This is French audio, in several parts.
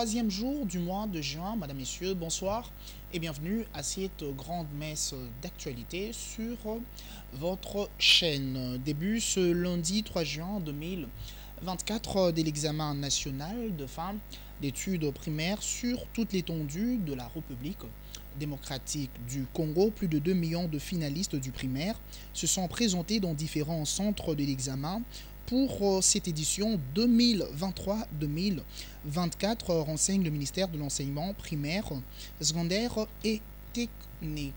troisième jour du mois de juin. Madame, Messieurs, bonsoir et bienvenue à cette grande messe d'actualité sur votre chaîne. Début ce lundi 3 juin 2024 de l'examen national de fin d'études primaires sur toute l'étendue de la République démocratique du Congo. Plus de 2 millions de finalistes du primaire se sont présentés dans différents centres de l'examen pour cette édition 2023-2024, renseigne le ministère de l'enseignement primaire, secondaire et technique.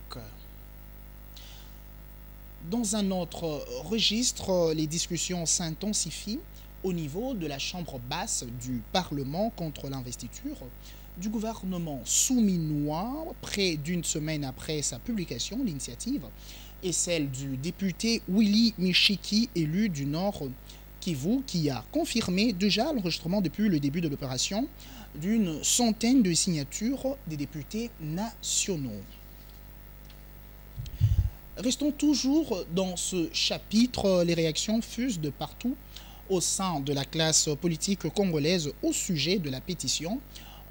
Dans un autre registre, les discussions s'intensifient au niveau de la chambre basse du Parlement contre l'investiture du gouvernement souminois. Près d'une semaine après sa publication, l'initiative est celle du député Willy Michiki, élu du Nord Kivu, qui a confirmé déjà l'enregistrement depuis le début de l'opération d'une centaine de signatures des députés nationaux. Restons toujours dans ce chapitre. Les réactions fusent de partout au sein de la classe politique congolaise au sujet de la pétition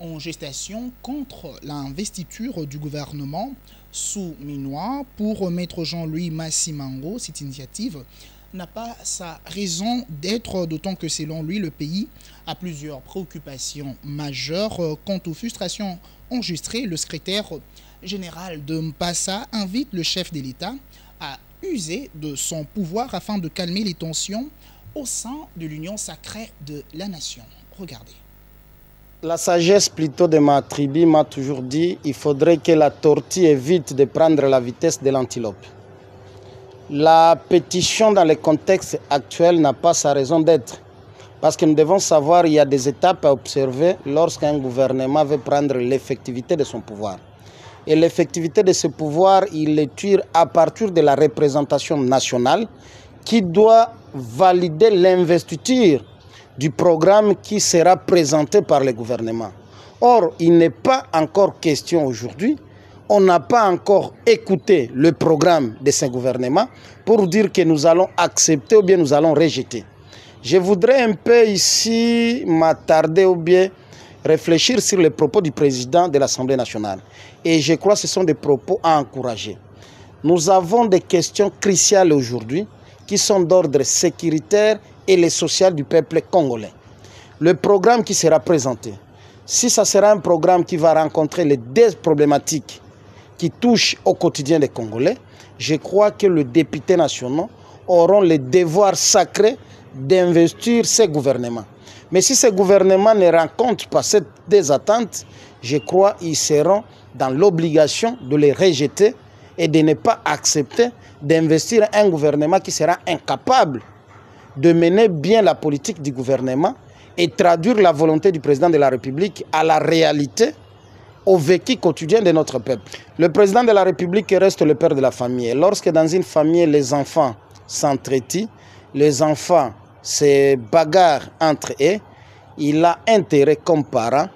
en gestation contre l'investiture du gouvernement souminois. Pour Maître Jean-Louis Massimango, cette initiative n'a pas sa raison d'être, d'autant que selon lui, le pays a plusieurs préoccupations majeures. Quant aux frustrations enregistrées, le secrétaire général de Mpassa invite le chef de l'État à user de son pouvoir afin de calmer les tensions au sein de l'union sacrée de la nation. Regardez. La sagesse plutôt de ma tribu m'a toujours dit qu'il faudrait que la tortue évite de prendre la vitesse de l'antilope. La pétition dans le contexte actuel n'a pas sa raison d'être. Parce que nous devons savoir qu'il y a des étapes à observer lorsqu'un gouvernement veut prendre l'effectivité de son pouvoir. Et l'effectivité de ce pouvoir, il le tire à partir de la représentation nationale qui doit valider l'investiture du programme qui sera présenté par le gouvernement. Or, il n'est pas encore question aujourd'hui. On n'a pas encore écouté le programme de ce gouvernement pour dire que nous allons accepter ou bien nous allons rejeter. Je voudrais un peu ici m'attarder ou bien réfléchir sur les propos du président de l'Assemblée nationale. Et je crois que ce sont des propos à encourager. Nous avons des questions cruciales aujourd'hui qui sont d'ordre sécuritaire et les social du peuple congolais. Le programme qui sera présenté, si ça sera un programme qui va rencontrer les deux problématiques qui touchent au quotidien des Congolais, je crois que les députés nationaux auront le devoir sacré d'investir ces gouvernements. Mais si ces gouvernements ne rencontrent pas ces deux attentes, je crois qu'ils seront dans l'obligation de les rejeter et de ne pas accepter d'investir un gouvernement qui sera incapable de mener bien la politique du gouvernement et traduire la volonté du président de la République à la réalité, au vécu quotidien de notre peuple. Le président de la République reste le père de la famille. Et lorsque dans une famille, les enfants s'entretient, les enfants se bagarrent entre eux, il a intérêt comme parent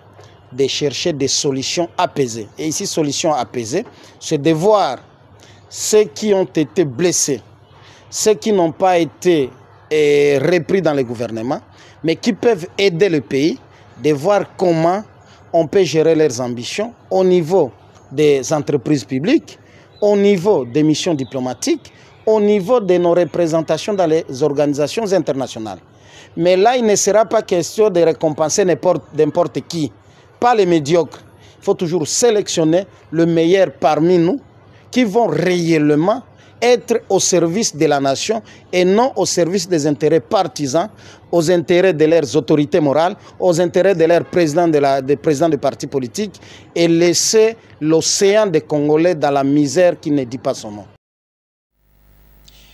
de chercher des solutions apaisées. Et ici, solution apaisée, c'est de voir ceux qui ont été blessés, ceux qui n'ont pas été repris dans le gouvernement, mais qui peuvent aider le pays, de voir comment on peut gérer leurs ambitions au niveau des entreprises publiques, au niveau des missions diplomatiques, au niveau de nos représentations dans les organisations internationales. Mais là, il ne sera pas question de récompenser n'importe qui, pas les médiocres. Il faut toujours sélectionner le meilleur parmi nous qui vont réellement être au service de la nation et non au service des intérêts partisans, aux intérêts de leurs autorités morales, aux intérêts de leurs présidents des présidents de partis politiques et laisser l'océan des Congolais dans la misère qui ne dit pas son nom.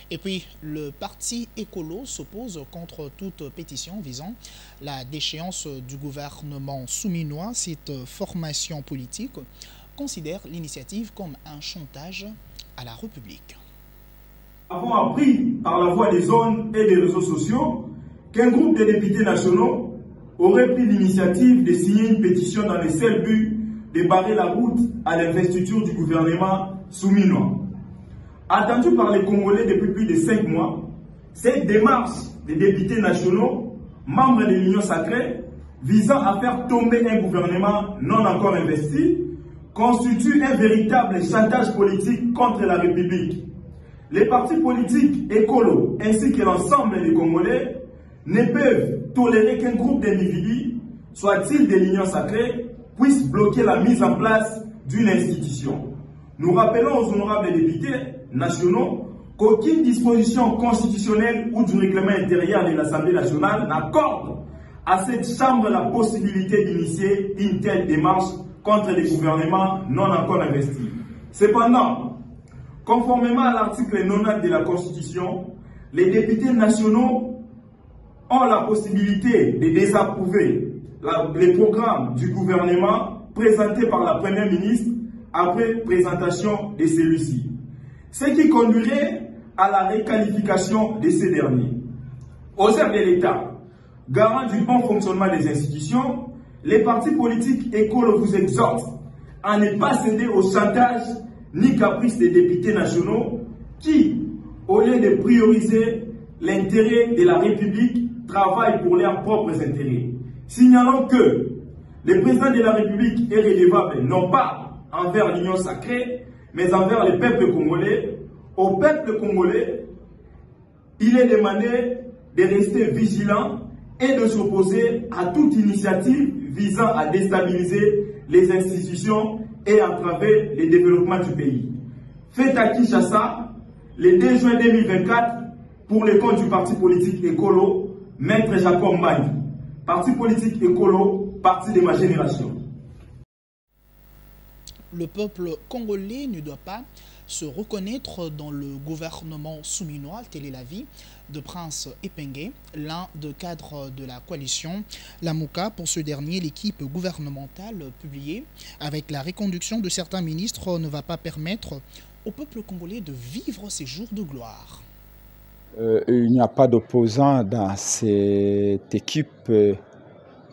Et puis, le parti écolo s'oppose contre toute pétition visant la déchéance du gouvernement souminois. Cette formation politique considère l'initiative comme un chantage à la République. Nous avons appris par la voie des zones et des réseaux sociaux qu'un groupe de députés nationaux aurait pris l'initiative de signer une pétition dans le seul but de barrer la route à l'investiture du gouvernement souminois. Attendu par les Congolais depuis plus de 5 mois, cette démarche des députés nationaux, membres de l'Union sacrée, visant à faire tomber un gouvernement non encore investi constitue un véritable chantage politique contre la République. Les partis politiques écolos ainsi que l'ensemble des Congolais ne peuvent tolérer qu'un groupe d'individus, soit-il de l'Union sacrée, puisse bloquer la mise en place d'une institution. Nous rappelons aux honorables députés nationaux qu'aucune disposition constitutionnelle ou du règlement intérieur de l'Assemblée nationale n'accorde à cette chambre la possibilité d'initier une telle démarche contre les gouvernements non encore investis. Cependant, conformément à l'article 90 de la Constitution, les députés nationaux ont la possibilité de désapprouver les programmes du gouvernement présentés par la Première ministre après présentation de celui-ci, ce qui conduirait à la réqualification de ces derniers. Aux chefs de l'État, garant du bon fonctionnement des institutions, les partis politiques écolos vous exhortent à ne pas céder au chantage ni caprice des députés nationaux qui, au lieu de prioriser l'intérêt de la République, travaillent pour leurs propres intérêts. Signalons que le président de la République est redevable non pas envers l'Union sacrée, mais envers le peuple congolais. Au peuple congolais, il est demandé de rester vigilant et de s'opposer à toute initiative visant à déstabiliser les institutions et entraver le développement du pays. Fait à Kinshasa, le 2 juin 2024, pour le compte du parti politique écolo, Maître Jacob Mbani. Parti politique écolo, parti de ma génération. Le peuple congolais ne doit pas se reconnaître dans le gouvernement souminois, tel est l'avis de Prince Epengue, l'un des cadres de la coalition Lamouka. Pour ce dernier, l'équipe gouvernementale publiée avec la reconduction de certains ministres ne va pas permettre au peuple congolais de vivre ses jours de gloire. Il n'y a pas d'opposant dans cette équipe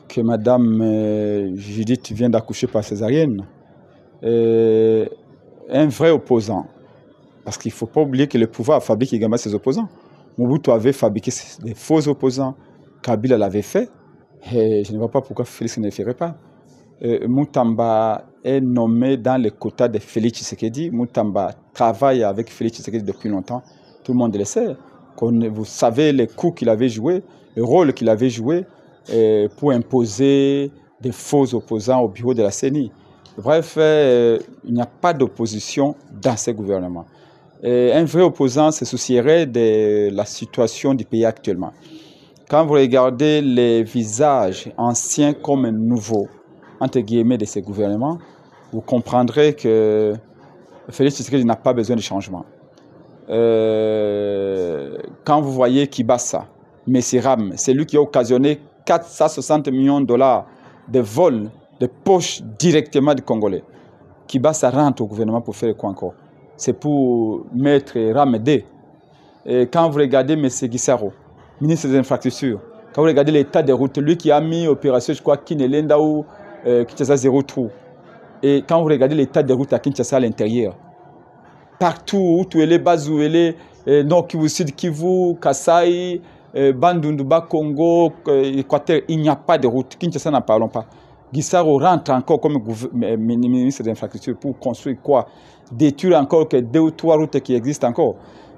que Madame Judith vient d'accoucher par césarienne. Un vrai opposant. Parce qu'il ne faut pas oublier que le pouvoir fabrique également ses opposants. Mobutu avait fabriqué des faux opposants. Kabila l'avait fait. Et je ne vois pas pourquoi Félix ne le ferait pas. Moutamba est nommé dans le quota de Félix Tshisekedi. Moutamba travaille avec Félix Tshisekedi depuis longtemps. Tout le monde le sait. Vous savez les coups qu'il avait joués, le rôle qu'il avait joué pour imposer des faux opposants au bureau de la CENI. Bref, il n'y a pas d'opposition dans ce gouvernement. Un vrai opposant se soucierait de la situation du pays actuellement. Quand vous regardez les visages anciens comme nouveaux, entre guillemets, de ces gouvernements, vous comprendrez que Félix Tshisekedi n'a pas besoin de changement. Quand vous voyez Kibasa, Messiram, c'est lui qui a occasionné 460 millions de dollars de vols de poches directement du Congolais. Kibasa rentre au gouvernement pour faire quoi encore? C'est pour mettre Ramedé. Et quand vous regardez M. Gisaro, ministre des Infrastructures, quand vous regardez l'état des routes, lui qui a mis opération, je crois, Kinelenda ou Kinshasa Zéro Trou. Et quand vous regardez l'état des routes à Kinshasa à l'intérieur, partout où tu es les Bazou, Nord Kivu, Sud Kivu, Kasai, Bandunduba, Congo, Équateur, il n'y a pas de route. Kinshasa n'en parlons pas. Gisaro rentre encore comme ministre de l'Infrastructure pour construire quoi? Détruire encore que 2 ou 3 routes qui existent encore.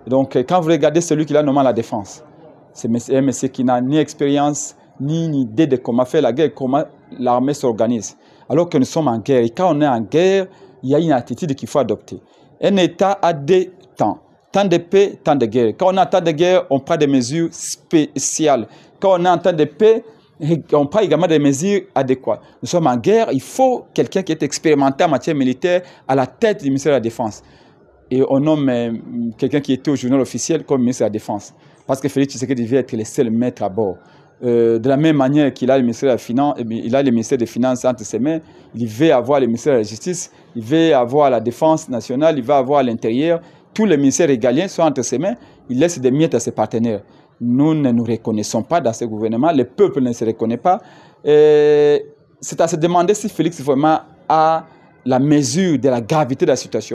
Donc, quand vous regardez celui qui a nommé la défense, c'est un monsieur qui n'a ni expérience, ni idée de comment faire la guerre, comment l'armée s'organise. Alors que nous sommes en guerre. Et quand on est en guerre, il y a une attitude qu'il faut adopter. Un État a 2 temps. Temps de paix, temps de guerre. Quand on est en temps de guerre, on prend des mesures spéciales. Quand on est en temps de paix, on prend également des mesures adéquates. Nous sommes en guerre, il faut quelqu'un qui est expérimenté en matière militaire à la tête du ministère de la Défense. Et on nomme quelqu'un qui était au journal officiel comme ministre de la Défense. Parce que Félix Tshisekedi devait être le seul maître à bord. De la même manière qu'il a le ministère de la Finance, il a le ministère des Finances entre ses mains, il veut avoir le ministère de la Justice, il veut avoir la Défense nationale, il veut avoir l'Intérieur. Tous les ministères régaliens sont entre ses mains, il laisse des miettes à ses partenaires. Nous ne nous reconnaissons pas dans ce gouvernement, le peuple ne se reconnaît pas. C'est à se demander si Félix vraiment a la mesure de la gravité de la situation.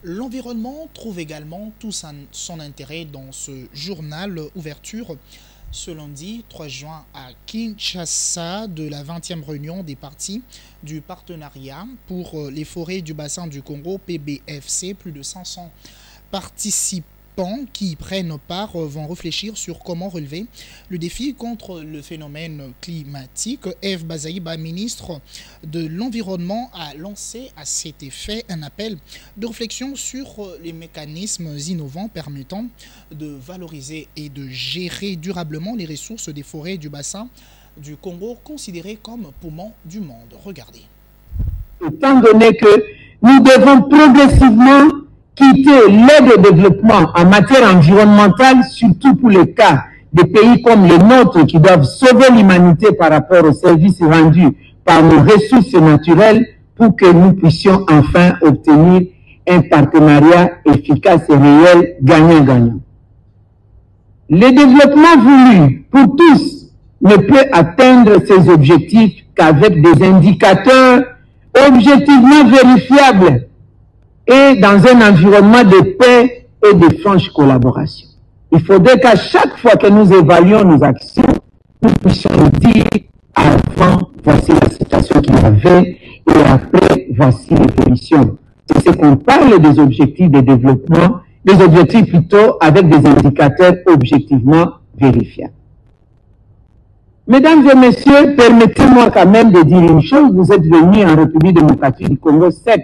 L'environnement trouve également tout son intérêt dans ce journal ouverture ce lundi 3 juin à Kinshasa de la 20e réunion des partis du partenariat pour les forêts du bassin du Congo PBFC. Plus de 500 participants qui prennent part vont réfléchir sur comment relever le défi contre le phénomène climatique. Eve Bazaïba, ministre de l'Environnement, a lancé à cet effet un appel de réflexion sur les mécanismes innovants permettant de valoriser et de gérer durablement les ressources des forêts du bassin du Congo, considérées comme poumons du monde. Regardez. Étant donné que nous devons progressivement quitter l'aide au développement en matière environnementale, surtout pour les cas des pays comme les nôtres qui doivent sauver l'humanité par rapport aux services rendus par nos ressources naturelles pour que nous puissions enfin obtenir un partenariat efficace et réel gagnant-gagnant. Le développement voulu pour tous ne peut atteindre ses objectifs qu'avec des indicateurs objectivement vérifiables et dans un environnement de paix et de franche collaboration. Il faudrait qu'à chaque fois que nous évaluons nos actions, nous puissions nous dire avant, voici la situation qu'il y avait, et après, voici l'évolution. C'est ce qu'on parle des objectifs de développement, des objectifs plutôt avec des indicateurs objectivement vérifiables. Mesdames et messieurs, permettez-moi quand même de dire une chose. Vous êtes venus en République démocratique du Congo, certes,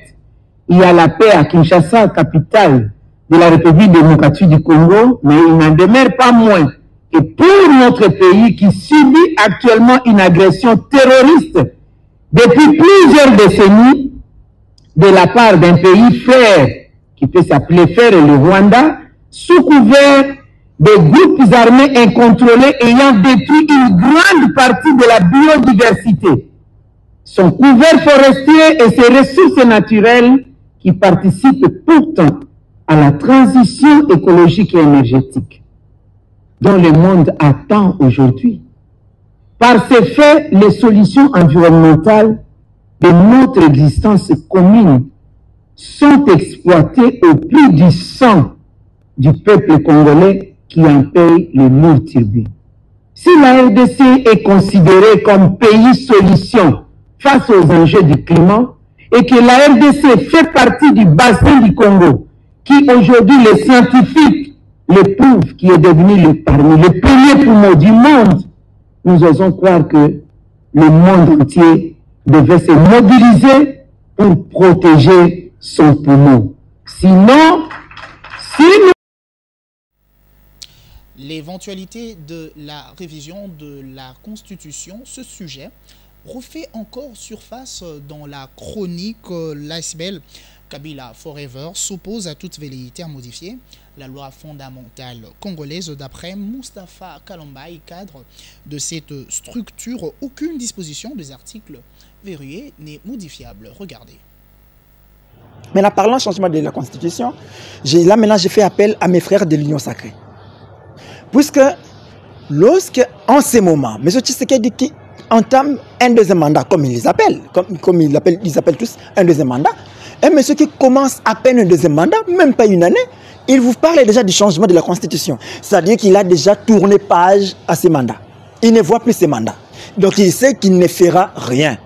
il y a la paix à Kinshasa, capitale de la République démocratique du Congo, mais il n'en demeure pas moins que pour notre pays qui subit actuellement une agression terroriste depuis plusieurs décennies de la part d'un pays frère, qui peut s'appeler frère le Rwanda, sous couvert des groupes armés incontrôlés ayant détruit une grande partie de la biodiversité, son couvert forestier et ses ressources naturelles qui participent pourtant à la transition écologique et énergétique dont le monde attend aujourd'hui. Par ces faits, les solutions environnementales de notre existence commune sont exploitées au prix du sang du peuple congolais qui en paye le lourd tribut. Si la RDC est considérée comme pays solution face aux enjeux du climat, et que la RDC fait partie du bassin du Congo, qui aujourd'hui les scientifiques le prouvent, qui est devenu parmi les premiers poumons du monde, nous osons croire que le monde entier devait se mobiliser pour protéger son poumon. Sinon, l'éventualité de la révision de la Constitution, ce sujet refait encore surface dans la chronique. L'ASBL Kabila Forever s'oppose à toute velléité à modifier la loi fondamentale congolaise. D'après Moustapha Kalombaï, cadre de cette structure, aucune disposition des articles verrouillés n'est modifiable. Regardez. Maintenant, parlant changement de la Constitution, là maintenant j'ai fait appel à mes frères de l'Union Sacrée. Puisque lorsque, en ce moment, M. Tshisekedi qui entame un deuxième mandat, comme ils les appellent, comme ils appellent tous un deuxième mandat, et monsieur qui commence à peine un deuxième mandat, même pas une année, il vous parle déjà du changement de la Constitution. C'est-à-dire qu'il a déjà tourné page à ses mandats. Il ne voit plus ses mandats. Donc il sait qu'il ne fera rien.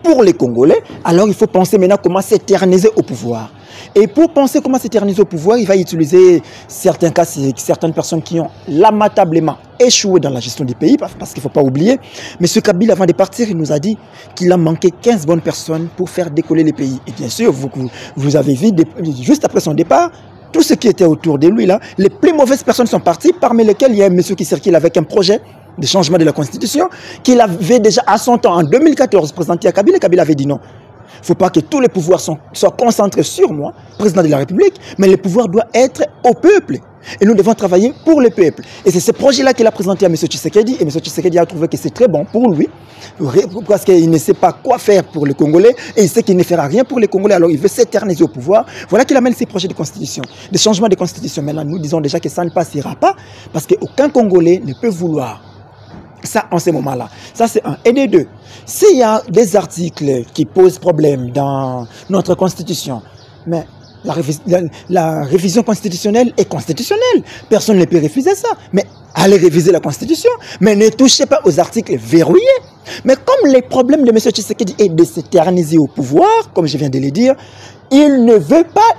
Pour les Congolais, alors il faut penser maintenant comment s'éterniser au pouvoir. Et pour penser comment s'éterniser au pouvoir, il va utiliser certains cas, certaines personnes qui ont lamentablement échoué dans la gestion du pays, parce qu'il ne faut pas oublier. M. Kabila, avant de partir, il nous a dit qu'il a manqué 15 bonnes personnes pour faire décoller les pays. Et bien sûr, vous avez vu, juste après son départ, tout ce qui était autour de lui, là, les plus mauvaises personnes sont parties, parmi lesquelles il y a un monsieur qui circule avec un projet de changement de la Constitution, qu'il avait déjà à son temps, en 2014, présenté à Kabila. Kabila avait dit non. Il ne faut pas que tous les pouvoirs soient concentrés sur moi, président de la République, mais le pouvoir doit être au peuple. Et nous devons travailler pour le peuple. Et c'est ce projet-là qu'il a présenté à M. Tshisekedi. Et M. Tshisekedi a trouvé que c'est très bon pour lui, parce qu'il ne sait pas quoi faire pour les Congolais, et il sait qu'il ne fera rien pour les Congolais, alors il veut s'éterniser au pouvoir. Voilà qu'il amène ses projets de constitution, de changement de constitution. Maintenant, nous disons déjà que ça ne passera pas, parce qu'aucun Congolais ne peut vouloir ça en ce moment-là. Ça, c'est un. Et des deux, s'il y a des articles qui posent problème dans notre constitution, mais la révision constitutionnelle est constitutionnelle. Personne ne peut refuser ça. Mais allez réviser la Constitution, mais ne touchez pas aux articles verrouillés. Mais comme le problème de M. Tshisekedi est de s'éterniser au pouvoir, comme je viens de le dire, il ne veut pas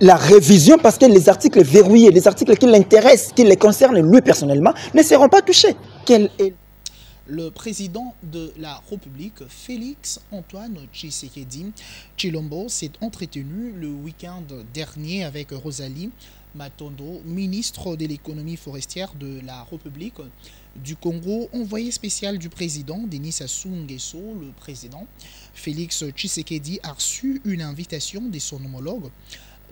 la révision parce que les articles verrouillés, les articles qui l'intéressent, qui les concernent lui personnellement, ne seront pas touchés. Quel est... Le président de la République, Félix Antoine Tshisekedi Tshilombo, s'est entretenu le week-end dernier avec Rosalie Matondo, ministre de l'économie forestière de la République du Congo, envoyé spécial du président Denis Sassou Nguesso. Le président Félix Tshisekedi a reçu une invitation de son homologue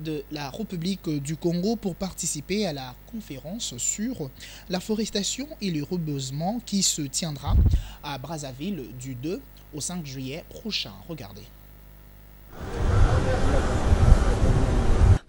de la République du Congo pour participer à la conférence sur la forestation et le reboisement qui se tiendra à Brazzaville du 2 au 5 juillet prochain. Regardez.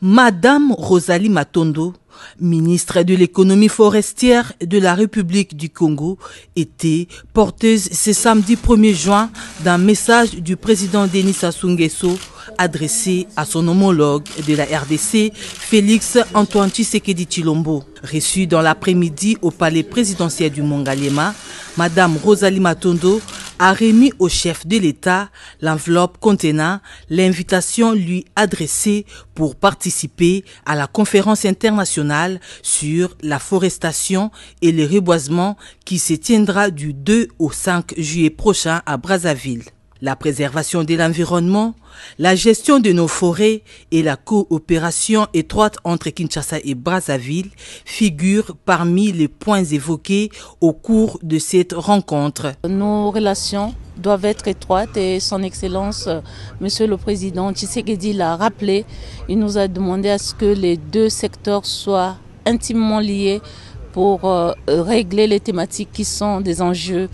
Madame Rosalie Matondo, ministre de l'économie forestière de la République du Congo, était porteuse ce samedi 1er juin d'un message du président Denis Sassou Nguesso adressé à son homologue de la RDC, Félix Antoine Tshisekedi Tshilombo. Reçue dans l'après-midi au palais présidentiel du Mont-Galema, Madame Rosalie Matondo a remis au chef de l'État l'enveloppe contenant l'invitation lui adressée pour participer à la conférence internationale sur la forestation et le reboisement qui se tiendra du 2 au 5 juillet prochain à Brazzaville. La préservation de l'environnement, la gestion de nos forêts et la coopération étroite entre Kinshasa et Brazzaville figurent parmi les points évoqués au cours de cette rencontre. Nos relations doivent être étroites et son Excellence, Monsieur le Président Tshisekedi l'a rappelé. Il nous a demandé à ce que les deux secteurs soient intimement liés pour régler les thématiques qui sont des enjeux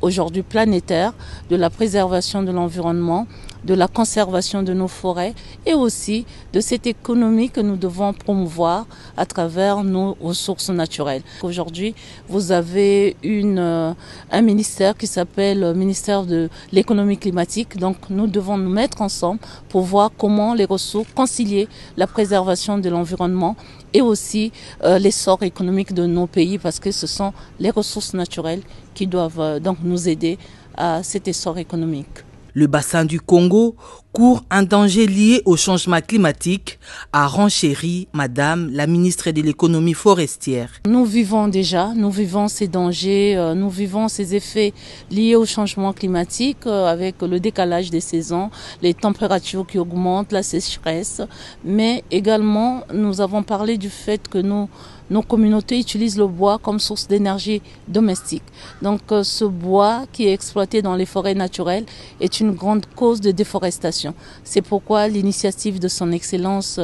aujourd'hui planétaire, de la préservation de l'environnement, de la conservation de nos forêts et aussi de cette économie que nous devons promouvoir à travers nos ressources naturelles. Aujourd'hui, vous avez un ministère qui s'appelle ministère de l'économie climatique. Donc nous devons nous mettre ensemble pour voir comment les ressources, concilier la préservation de l'environnement et aussi l'essor économique de nos pays, parce que ce sont les ressources naturelles qui doivent donc nous aider à cet essor économique. Le bassin du Congo court un danger lié au changement climatique, a renchéri Madame la ministre de l'économie forestière. Nous vivons ces dangers, nous vivons ces effets liés au changement climatique avec le décalage des saisons, les températures qui augmentent, la sécheresse, mais également nous avons parlé du fait que nos communautés utilisent le bois comme source d'énergie domestique. Donc ce bois qui est exploité dans les forêts naturelles est une grande cause de déforestation. C'est pourquoi l'initiative de son Excellence,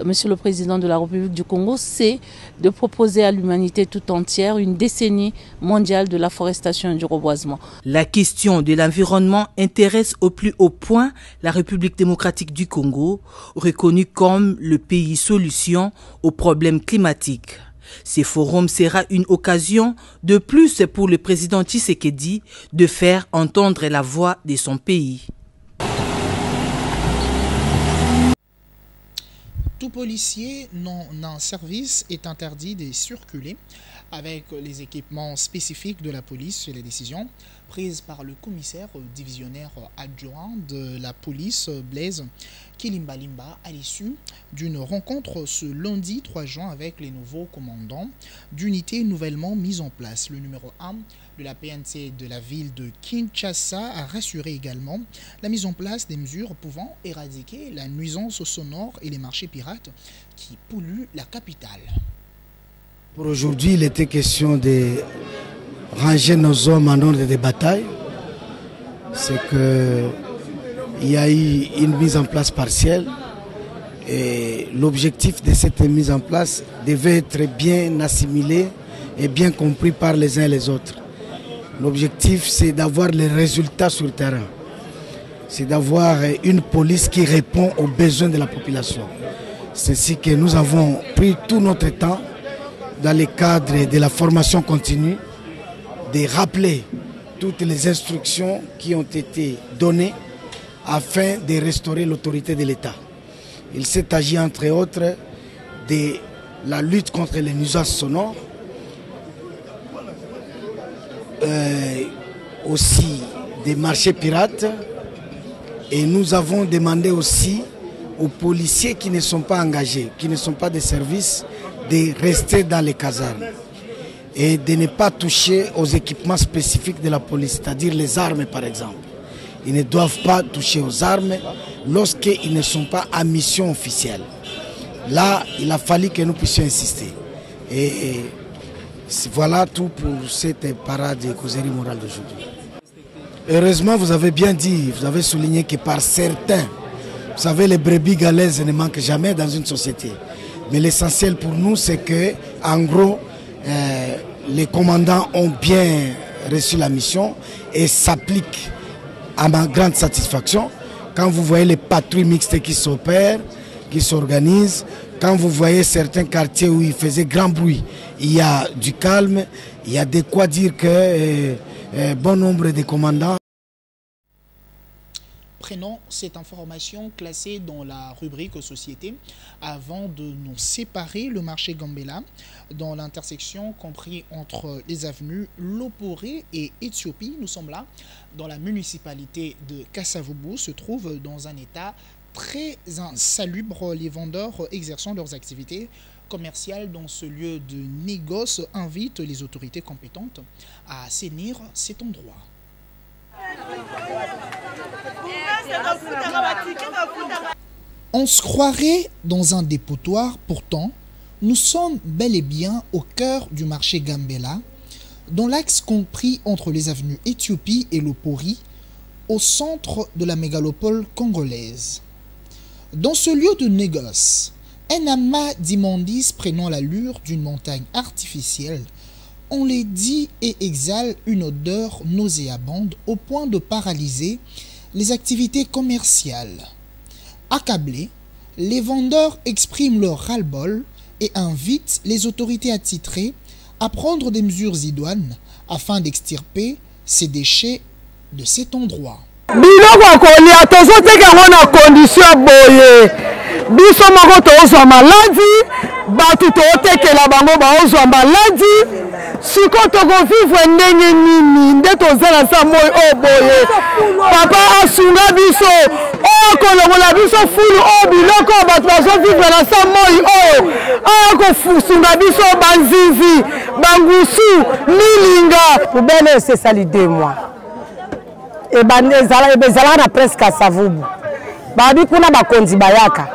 Monsieur le Président de la République du Congo, c'est de proposer à l'humanité tout entière une décennie mondiale de la forestation et du reboisement. La question de l'environnement intéresse au plus haut point la République démocratique du Congo, reconnue comme le pays solution aux problèmes climatiques. Ce forum sera une occasion de plus pour le président Tshisekedi de faire entendre la voix de son pays. Tout policier non en service est interdit de circuler avec les équipements spécifiques de la police. C'est la décision prise par le commissaire divisionnaire adjoint de la police, Blaise Kilimbalimba, à l'issue d'une rencontre ce lundi 3 juin avec les nouveaux commandants d'unités nouvellement mises en place. Le numéro 1 de la PNC de la ville de Kinshasa a rassuré également la mise en place des mesures pouvant éradiquer la nuisance sonore et les marchés pirates qui polluent la capitale. Pour aujourd'hui, il était question de ranger nos hommes en ordre de bataille. C'est qu'il y a eu une mise en place partielle et l'objectif de cette mise en place devait être bien assimilé et bien compris par les uns et les autres. L'objectif, c'est d'avoir les résultats sur le terrain. C'est d'avoir une police qui répond aux besoins de la population. C'est ainsi que nous avons pris tout notre temps dans le cadre de la formation continue, de rappeler toutes les instructions qui ont été données afin de restaurer l'autorité de l'État. Il s'est agi entre autres de la lutte contre les nuisances sonores, aussi des marchés pirates, et nous avons demandé aussi aux policiers qui ne sont pas engagés, qui ne sont pas des services, de rester dans les casernes et de ne pas toucher aux équipements spécifiques de la police, c'est-à-dire les armes par exemple. Ils ne doivent pas toucher aux armes lorsqu'ils ne sont pas à mission officielle. Là, il a fallu que nous puissions insister. Et voilà tout pour cette parade de causerie morale d'aujourd'hui. Heureusement, vous avez bien dit, vous avez souligné que par certains, vous savez, les brebis galaises ne manquent jamais dans une société. Mais l'essentiel pour nous, c'est que, en gros, les commandants ont bien reçu la mission et s'appliquent à ma grande satisfaction. Quand vous voyez les patrouilles mixtes qui s'opèrent, qui s'organisent, quand vous voyez certains quartiers où il faisait grand bruit, il y a du calme, il y a de quoi dire que bon nombre de commandants. Prenons cette information classée dans la rubrique Société avant de nous séparer. Le marché Gambela, dans l'intersection compris entre les avenues Loporé et Éthiopie. Nous sommes là dans la municipalité de Kassavubu, se trouve dans un état très insalubre. Les vendeurs exerçant leurs activités commerciales dans ce lieu de négoce invitent les autorités compétentes à assainir cet endroit. On se croirait dans un dépotoir, pourtant, nous sommes bel et bien au cœur du marché Gambela, dans l'axe compris entre les avenues Éthiopie et Lopori, au centre de la mégalopole congolaise. Dans ce lieu de négoce, un amas d'immondices prenant l'allure d'une montagne artificielle, on les dit et exhale une odeur nauséabonde au point de paralyser les activités commerciales. Accablés, les vendeurs expriment leur ras-le-bol et invitent les autorités attitrées à prendre des mesures idoines afin d'extirper ces déchets de cet endroit. Biso moko tozwa maladi, batu totekela bango baozwa maladi, siko tokovivre ndenge nini nde tozala sa moi oboye. Papa asunga biso, kolongola biso fulu o biloko batu bazovivre na sa moi o, kosunga biso banzizi, bangusu, milinga. Poubele esesali 2 mois. Ezalaka na presque Kassavubu. Babi kuna bakonzi bayaka.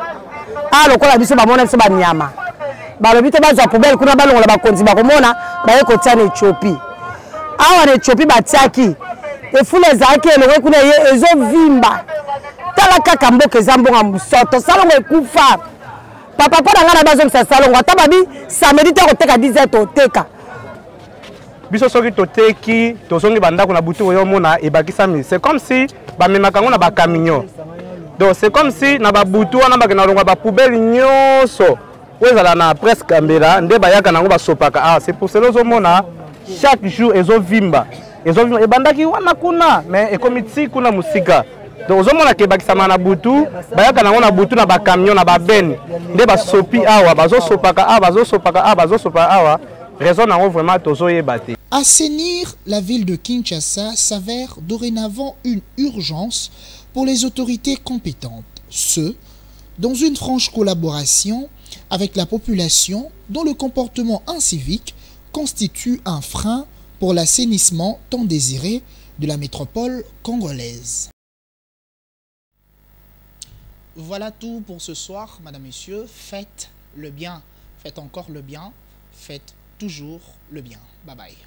Lokola biso bamona biso banyama balobi te bazwa poubelle kuna balongola bakonzi bakomona baye kotia na Éthiopie. Awa na Éthiopie batiaki efule ezalaki elongo kuna ye ezovimba tala kaka mboka eza mbonga mosoto salongo ekufa papa mpo na ngai na bazongisa salongo ata babi samedi te koteka 10 toteka biso soki toteki tozongi bandako na butu oyo mona ebakisami. C'est comme si bamemaka ngo na bakamion. Donc c'est comme si na babutu wana bakena longa ba poubelle nyonso wezala na presque Gambela nde bayaka nango basopaka. C'est pour cela ozomona chaque jour ezovimba ebandaki wana kuna mais ekomiti kuna musika. Donc ozomona ke bakisama na butu bayaka nango na butu na bakamion na babeni nde basopi awa bazosopaka awa raison nango vraiment tozoyeba te. Assainir la ville de Kinshasa s'avère dorénavant une urgence pour les autorités compétentes, ce, dans une franche collaboration avec la population dont le comportement incivique constitue un frein pour l'assainissement tant désiré de la métropole congolaise. Voilà tout pour ce soir, Madame, Messieurs. Faites le bien, faites encore le bien, faites toujours le bien. Bye bye.